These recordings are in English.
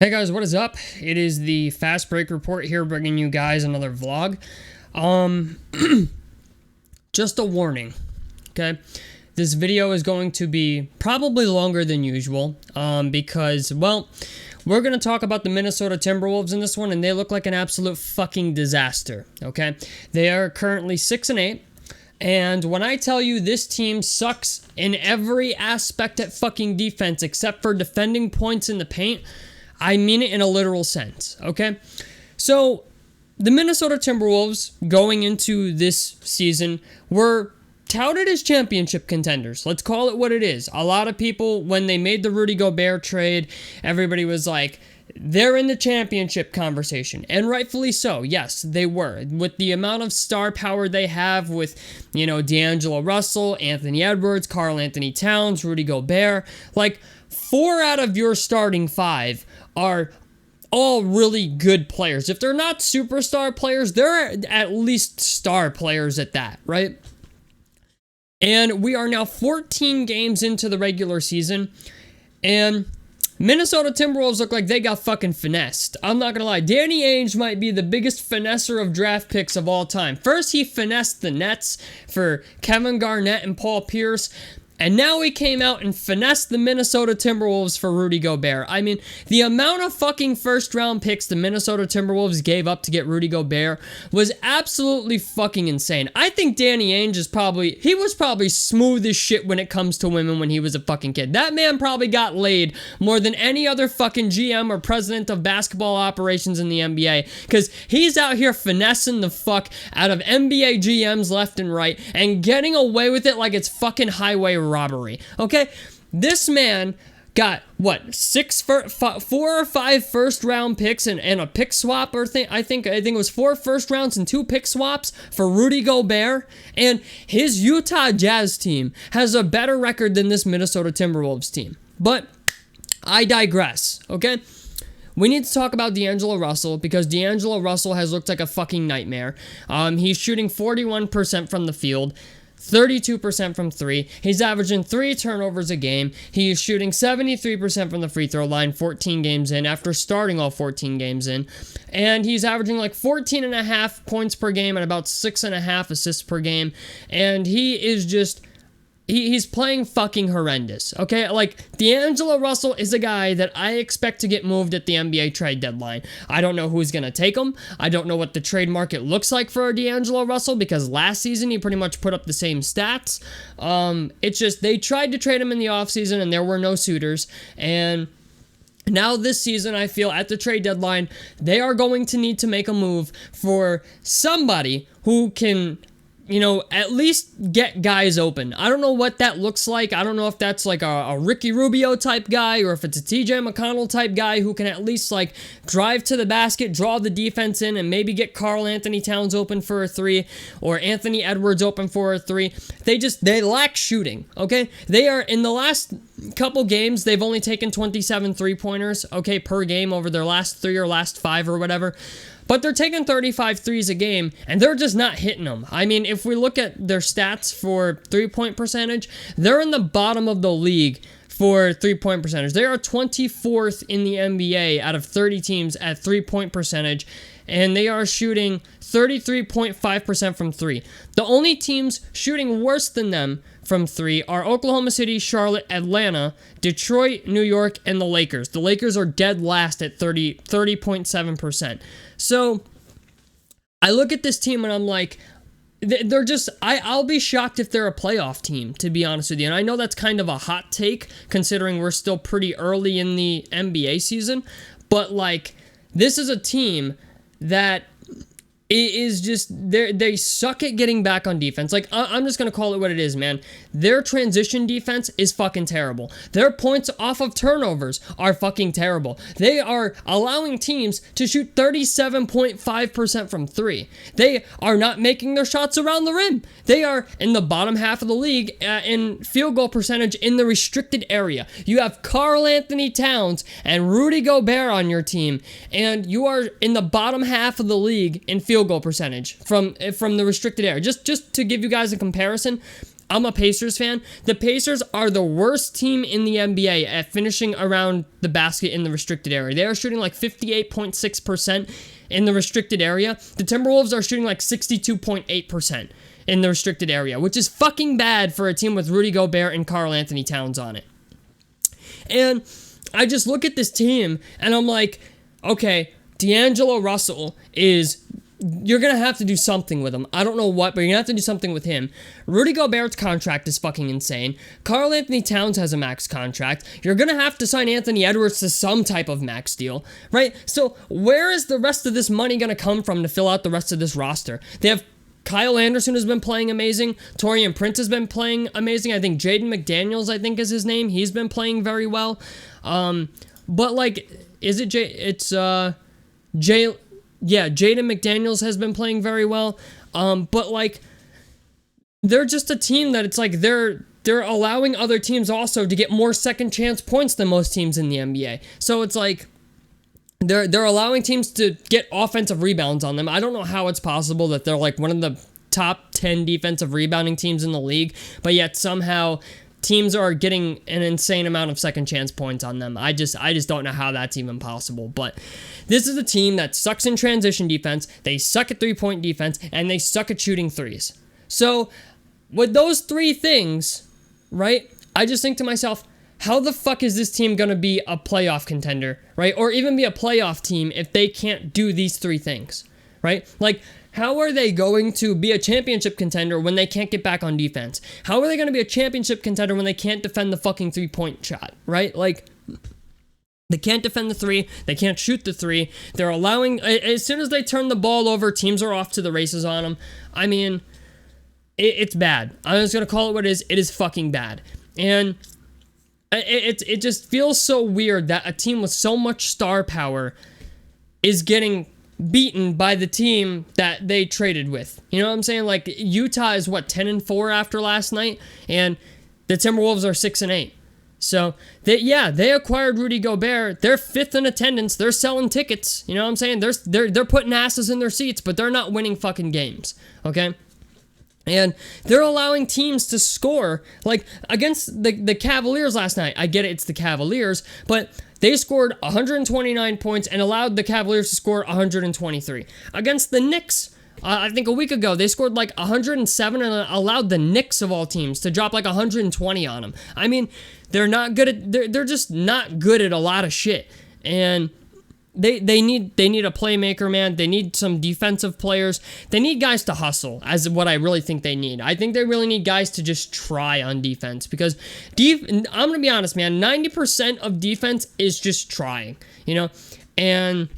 Hey guys, what is up? It is the Fast Break Report here, bringing you guys another vlog. Just a warning, okay? This video is going to be probably longer than usual, because, well, we're going to talk about the Minnesota Timberwolves in this one, and they look like an absolute fucking disaster, okay? They are currently 6-8. And when I tell you this team sucks in every aspect at fucking defense except for defending points in the paint, I mean it in a literal sense, okay? So, the Minnesota Timberwolves going into this season were touted as championship contenders. Let's call it what it is. A lot of people, when they made the Rudy Gobert trade, everybody was like, they're in the championship conversation, and rightfully so. Yes, they were. With the amount of star power they have with, D'Angelo Russell, Anthony Edwards, Karl Anthony Towns, Rudy Gobert, like, 4 out of your starting 5 are all really good players. If they're not superstar players, they're at least star players at that, right? And we are now 14 games into the regular season, and Minnesota Timberwolves look like they got fucking finessed. I'm not gonna lie. Danny Ainge might be the biggest finesser of draft picks of all time. First, he finessed the Nets for Kevin Garnett and Paul Pierce. And now he came out and finessed the Minnesota Timberwolves for Rudy Gobert. I mean, the amount of fucking first-round picks the Minnesota Timberwolves gave up to get Rudy Gobert was absolutely fucking insane. I think Danny Ainge was probably smooth as shit when it comes to women when he was a fucking kid. That man probably got laid more than any other fucking GM or president of basketball operations in the NBA, because he's out here finessing the fuck out of NBA GMs left and right and getting away with it like it's fucking highway robbery. Okay, this man got what, 4 or 5 first round picks and a pick swap, or I think it was 4 first rounds and 2 pick swaps for Rudy Gobert, and his Utah Jazz team has a better record than this Minnesota Timberwolves team. But I digress. Okay, we need to talk about D'Angelo Russell, because D'Angelo Russell has looked like a fucking nightmare. He's shooting 41% from the field, 32% from 3. He's averaging 3 turnovers a game. He is shooting 73% from the free throw line 14 games in after starting all 14 games in. And he's averaging like 14.5 points per game and about 6.5 assists per game. And he is just... He's playing fucking horrendous, okay? Like, D'Angelo Russell is a guy that I expect to get moved at the NBA trade deadline. I don't know who's going to take him. I don't know what the trade market looks like for D'Angelo Russell, because last season he pretty much put up the same stats. It's just, they tried to trade him in the offseason and there were no suitors, and now this season, I feel at the trade deadline, they are going to need to make a move for somebody who can, at least get guys open. I don't know what that looks like. I don't know if that's like a Ricky Rubio type guy, or if it's a TJ McConnell type guy who can at least like drive to the basket, draw the defense in, and maybe get Karl Anthony Towns open for a 3, or Anthony Edwards open for a 3. They lack shooting, okay? They are, in the last couple games, they've only taken 27 3-pointers, okay, per game over their last 3 or last 5 or whatever. But they're taking 35 threes a game, and they're just not hitting them. I mean, if we look at their stats for 3-point percentage, they're in the bottom of the league for 3-point percentage. They are 24th in the NBA out of 30 teams at 3-point percentage, and they are shooting 33.5% from 3. The only teams shooting worse than them from 3 are Oklahoma City, Charlotte, Atlanta, Detroit, New York, and the Lakers. The Lakers are dead last at 30.7%. So, I look at this team and I'm like, they're just, I'll be shocked if they're a playoff team, to be honest with you. And I know that's kind of a hot take, considering we're still pretty early in the NBA season. But, like, this is a team that is just, they suck at getting back on defense. Like, I'm just going to call it what it is, man. Their transition defense is fucking terrible. Their points off of turnovers are fucking terrible. They are allowing teams to shoot 37.5% from 3. They are not making their shots around the rim. They are in the bottom half of the league in field goal percentage in the restricted area. You have Karl Anthony Towns and Rudy Gobert on your team, and you are in the bottom half of the league in field goal percentage from the restricted area. Just to give you guys a comparison, I'm a Pacers fan. The Pacers are the worst team in the NBA at finishing around the basket in the restricted area. They are shooting like 58.6% in the restricted area. The Timberwolves are shooting like 62.8% in the restricted area, which is fucking bad for a team with Rudy Gobert and Karl Anthony Towns on it. And I just look at this team and I'm like, okay, D'Angelo Russell you're going to have to do something with him. I don't know what, but you're going to have to do something with him. Rudy Gobert's contract is fucking insane. Karl Anthony Towns has a max contract. You're going to have to sign Anthony Edwards to some type of max deal, right? So where is the rest of this money going to come from to fill out the rest of this roster? They have Kyle Anderson has been playing amazing. Taurean Prince has been playing amazing. I think Jaden McDaniels, I think is his name. He's been playing very well. But like, is it Jaden McDaniels has been playing very well. But like, they're just a team that it's like they're allowing other teams also to get more second chance points than most teams in the NBA. So it's like they're allowing teams to get offensive rebounds on them. I don't know how it's possible that they're like one of the top 10 defensive rebounding teams in the league, but yet somehow teams are getting an insane amount of second chance points on them. I just don't know how that's even possible. But this is a team that sucks in transition defense, they suck at three-point defense, and they suck at shooting threes. So with those three things, right, I just think to myself, how the fuck is this team going to be a playoff contender, right? Or even be a playoff team if they can't do these three things, right? Like, how are they going to be a championship contender when they can't get back on defense? How are they going to be a championship contender when they can't defend the fucking three-point shot, right? Like, they can't defend the three. They can't shoot the three. They're allowing, as soon as they turn the ball over, teams are off to the races on them. I mean, it's bad. I'm just going to call it what it is. It is fucking bad. And it just feels so weird that a team with so much star power is getting beaten by the team that they traded with. You know what I'm saying? Like, Utah is 10-4 after last night, and the Timberwolves are 6-8. So they acquired Rudy Gobert. They're fifth in attendance. They're selling tickets. You know what I'm saying? They're putting asses in their seats, but they're not winning fucking games. Okay? And they're allowing teams to score, like against the Cavaliers last night. I get it, it's the Cavaliers, but they scored 129 points and allowed the Cavaliers to score 123. Against the Knicks, I think a week ago, they scored like 107 and allowed the Knicks of all teams to drop like 120 on them. I mean, they're not good at, they're just not good at a lot of shit. And They need a playmaker, man. They need some defensive players. They need guys to hustle, as what I really think they need. I think they really need guys to just try on defense, because I'm going to be honest, man, 90% of defense is just trying, you know? And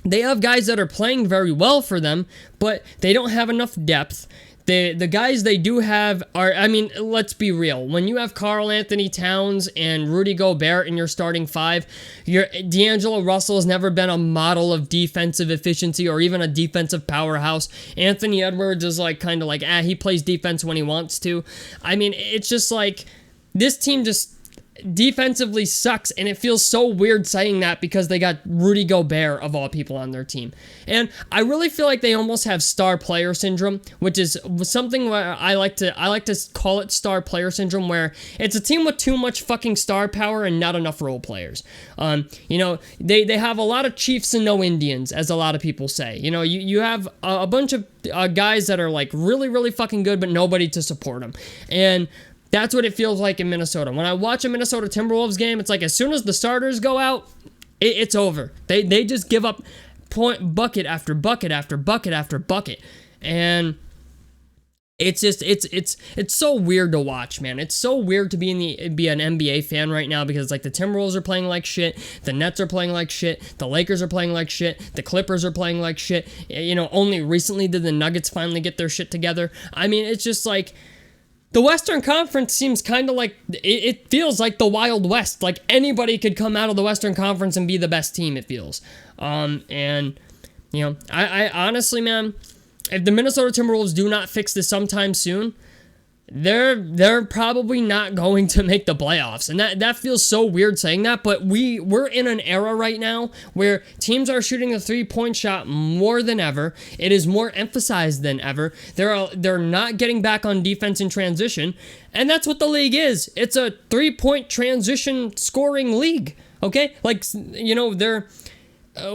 they have guys that are playing very well for them, but they don't have enough depth. The guys they do have are, I mean, let's be real. When you have Karl Anthony Towns and Rudy Gobert in your starting five, D'Angelo Russell has never been a model of defensive efficiency or even a defensive powerhouse. Anthony Edwards is like kind of like, he plays defense when he wants to. I mean, it's just like, this team just defensively sucks, and it feels so weird saying that because they got Rudy Gobert of all people on their team. And I really feel like they almost have star player syndrome, which is something where I like to call it star player syndrome, where it's a team with too much fucking star power and not enough role players. You know, they have a lot of Chiefs and no Indians, as a lot of people say. You know, you have a bunch of guys that are like really, really fucking good, but nobody to support them. And that's what it feels like in Minnesota. When I watch a Minnesota Timberwolves game, it's like as soon as the starters go out, it's over. They just give up bucket after bucket after bucket after bucket. And it's just it's so weird to watch, man. It's so weird to be an NBA fan right now, because like the Timberwolves are playing like shit, the Nets are playing like shit, the Lakers are playing like shit, the Clippers are playing like shit. You know, only recently did the Nuggets finally get their shit together. I mean, it's just like, the Western Conference seems kind of like, it feels like the Wild West. Like anybody could come out of the Western Conference and be the best team, it feels. And, you know, I honestly, man, if the Minnesota Timberwolves do not fix this sometime soon, they're probably not going to make the playoffs. And that feels so weird saying that, but we're in an era right now where teams are shooting the three-point shot more than ever. It is more emphasized than ever. They're not getting back on defense in transition, and that's what the league is. It's a three-point transition scoring league. Okay? Like, you know,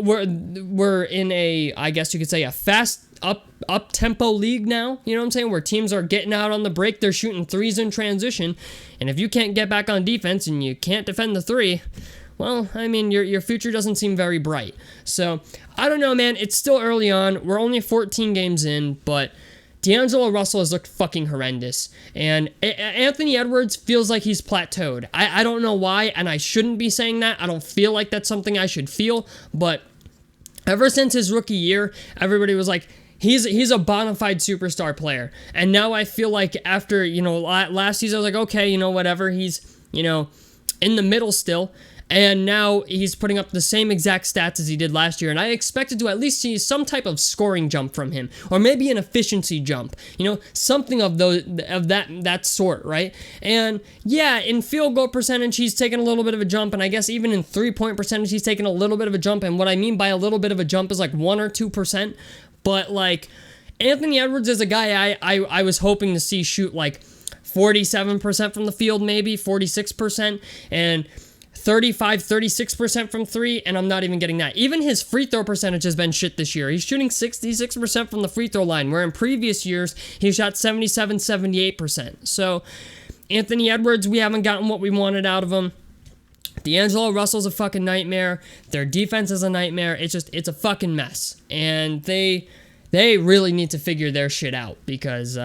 we're in a, I guess you could say, a fast up tempo league now, you know what I'm saying, where teams are getting out on the break, they're shooting threes in transition, and if you can't get back on defense and you can't defend the three, well, I mean, your future doesn't seem very bright. So, I don't know, man, it's still early on, we're only 14 games in, but D'Angelo Russell has looked fucking horrendous, and Anthony Edwards feels like he's plateaued. I don't know why, and I shouldn't be saying that. I don't feel like that's something I should feel, but ever since his rookie year, everybody was like, he's a bona fide superstar player. And now I feel like after, you know, last season, I was like, okay, you know, whatever. He's, you know, in the middle still. And now he's putting up the same exact stats as he did last year. And I expected to at least see some type of scoring jump from him. Or maybe an efficiency jump. You know, something of that sort, right? And yeah, in field goal percentage, he's taken a little bit of a jump. And I guess even in three-point percentage, he's taken a little bit of a jump. And what I mean by a little bit of a jump is like 1 or 2%. But like, Anthony Edwards is a guy I was hoping to see shoot like 47% from the field, maybe 46%, and 36% from three, and I'm not even getting that. Even his free throw percentage has been shit this year. He's shooting 66% from the free throw line, where in previous years, he shot 78%. So, Anthony Edwards, we haven't gotten what we wanted out of him. D'Angelo Russell's a fucking nightmare. Their defense is a nightmare. It's a fucking mess. And they really need to figure their shit out, because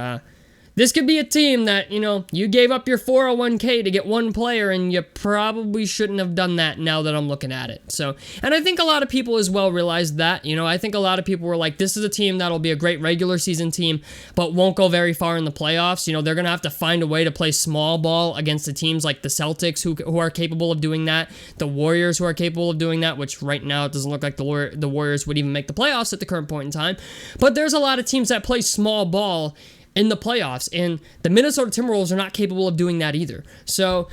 this could be a team that, you know, you gave up your 401k to get one player, and you probably shouldn't have done that now that I'm looking at it. So, and I think a lot of people as well realized that, you know, I think a lot of people were like, this is a team that'll be a great regular season team, but won't go very far in the playoffs. You know, they're going to have to find a way to play small ball against the teams like the Celtics who are capable of doing that, the Warriors who are capable of doing that, which right now it doesn't look like the Warriors would even make the playoffs at the current point in time. But there's a lot of teams that play small ball in the playoffs, and the Minnesota Timberwolves are not capable of doing that either. So,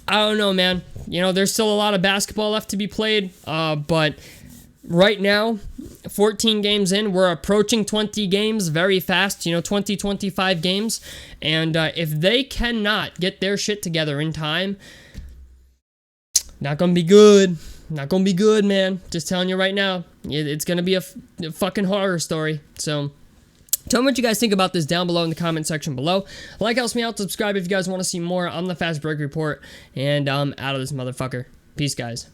I don't know, man. You know, there's still a lot of basketball left to be played, but right now, 14 games in, we're approaching 20 games very fast, you know, 20, 25 games, and if they cannot get their shit together in time, not gonna be good. Not gonna be good, man. Just telling you right now, it's gonna be a fucking horror story. So, tell me what you guys think about this down below in the comment section below. Like helps me out. Subscribe if you guys want to see more. I'm the Fast Break Report, and I'm out of this motherfucker. Peace, guys.